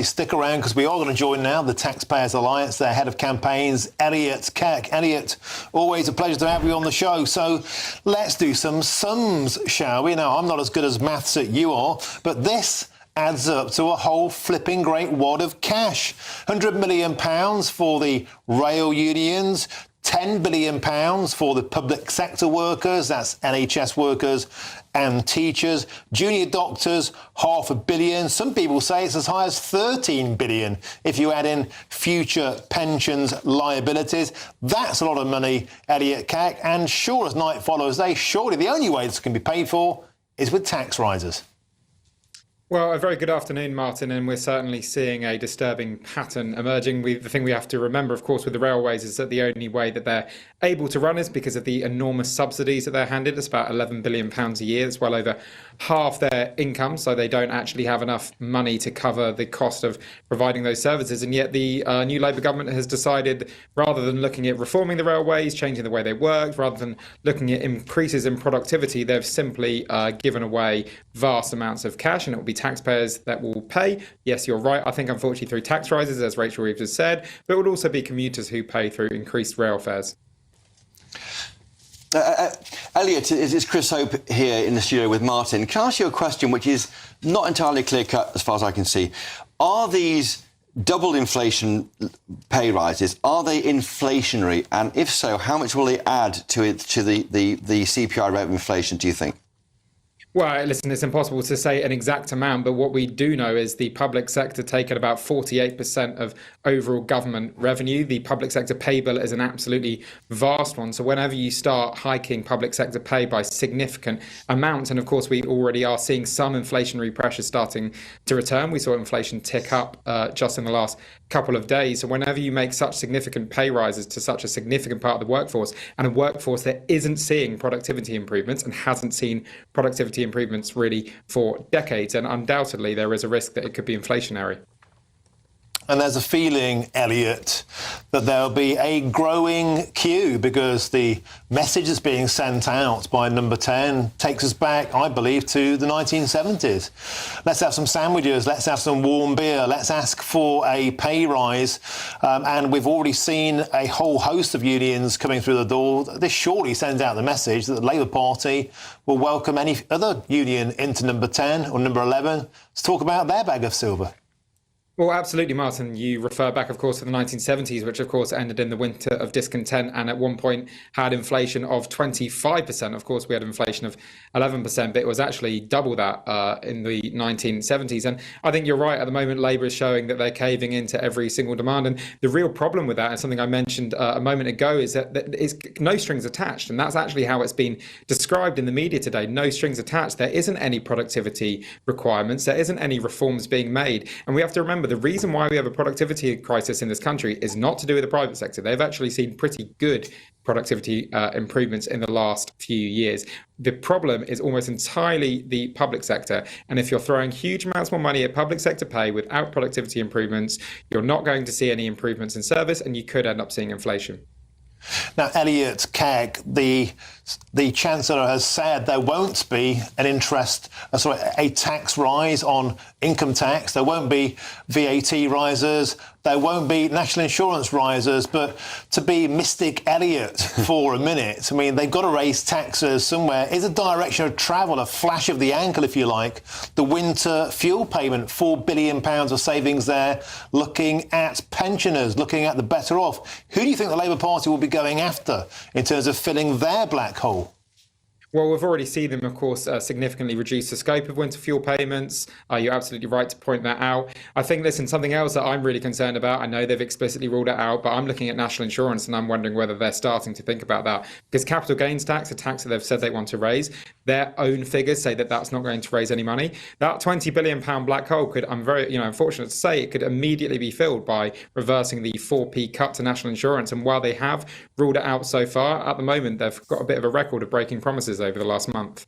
Stick around because we are going to join now the Taxpayers Alliance, their head of campaigns, Elliot Keck. Elliot, always a pleasure to have you on the show. So let's do some sums, shall we? Now, I'm not as good as maths as you are, but this adds up to a whole flipping great wad of cash. £100 million for the rail unions, £10 billion for the public sector workers, that's NHS workers and teachers, junior doctors, £500 million. Some people say it's as high as £13 billion if you add in future pensions liabilities. That's a lot of money, Elliot Keck, and sure as night follows day, surely the only way this can be paid for is with tax rises. Well, a very good afternoon, Martin, and we're certainly seeing a disturbing pattern emerging. The thing we have to remember, of course, with the railways is that the only way that they're able to run is because of the enormous subsidies that they're handed. It's about £11 billion a year. It's well over half their income, so they don't actually have enough money to cover the cost of providing those services. And yet the new Labour government has decided, rather than looking at reforming the railways, changing the way they work, rather than looking at increases in productivity, they've simply given away vast amounts of cash, and it will be taxpayers that will pay. Yes, you're right. I think, unfortunately, through tax rises, as Rachel Reeves has said, but it would also be commuters who pay through increased rail fares. Elliot, it's Chris Chope here in the studio with Martin. Can I ask you a question which is not entirely clear-cut as far as I can see? Are these double inflation pay rises, are they inflationary? And if so, how much will they add to the CPI rate of inflation, do you think? Well, listen, it's impossible to say an exact amount, but what we do know is the public sector take at about 48% of overall government revenue. The public sector pay bill is an absolutely vast one. So whenever you start hiking public sector pay by significant amounts, and of course we already are seeing some inflationary pressures starting to return. We saw inflation tick up just in the last couple of days. So whenever you make such significant pay rises to such a significant part of the workforce, and a workforce that isn't seeing productivity improvements and hasn't seen productivity improvements really for decades, and undoubtedly there is a risk that it could be inflationary. And there's a feeling, Elliot, that there'll be a growing queue because the message that's being sent out by Number 10 takes us back, I believe, to the 1970s. Let's have some sandwiches, let's have some warm beer, let's ask for a pay rise. And we've already seen a whole host of unions coming through the door. This surely sends out the message that the Labour Party will welcome any other union into Number 10 or Number 11 to talk about their bag of silver. Well, absolutely, Martin. You refer back, of course, to the 1970s, which, of course, ended in the winter of discontent and at one point had inflation of 25%. Of course, we had inflation of 11%, but it was actually double that in the 1970s. And I think you're right. At the moment, Labour is showing that they're caving into every single demand. And the real problem with that, and something I mentioned a moment ago, is that it's no strings attached. And that's actually how it's been described in the media today. No strings attached. There isn't any productivity requirements. There isn't any reforms being made. And we have to remember the reason why we have a productivity crisis in this country is not to do with the private sector. They've actually seen pretty good productivity improvements in the last few years. The problem is almost entirely the public sector. And if you're throwing huge amounts more money at public sector pay without productivity improvements, you're not going to see any improvements in service, and you could end up seeing inflation. Now, Elliot Keck, the Chancellor has said there won't be a tax rise on income tax. There won't be VAT rises. There won't be national insurance rises. But to be Mystic Elliot for a minute, I mean, they've got to raise taxes somewhere. Is a direction of travel, a flash of the ankle, if you like, the winter fuel payment, £4 billion of savings there, looking at pensioners, looking at the better off. Who do you think the Labour Party will be going after in terms of filling their black hole? Well, we've already seen them, of course, significantly reduce the scope of winter fuel payments. You're absolutely right to point that out. I think, listen, something else that I'm really concerned about, I know they've explicitly ruled it out, but I'm looking at national insurance and I'm wondering whether they're starting to think about that. Because capital gains tax, a tax that they've said they want to raise, their own figures say that that's not going to raise any money. That £20 billion black hole could, I'm very unfortunate to say, it could immediately be filled by reversing the 4p cut to national insurance. And while they have ruled it out so far, at the moment, they've got a bit of a record of breaking promises over the last month.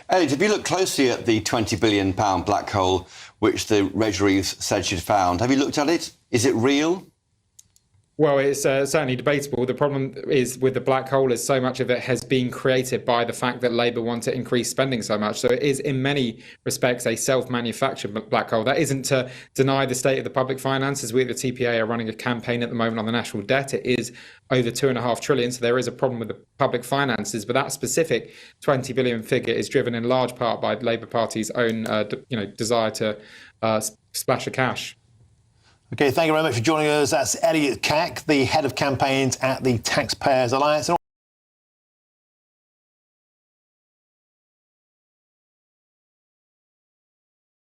Elliot, if you look closely at the £20 billion black hole which the Rachel Reeves said she'd found, have you looked at it? Is it real? Well, it's certainly debatable. The problem is with the black hole is so much of it has been created by the fact that Labour want to increase spending so much. So it is in many respects a self-manufactured black hole. That isn't to deny the state of the public finances. We at the TPA are running a campaign at the moment on the national debt. It is over $2.5 trillion. So there is a problem with the public finances. But that specific 20 billion figure is driven in large part by the Labour Party's own desire to splash of cash. OK, thank you very much for joining us. That's Elliot Keck, the head of campaigns at the Taxpayers Alliance.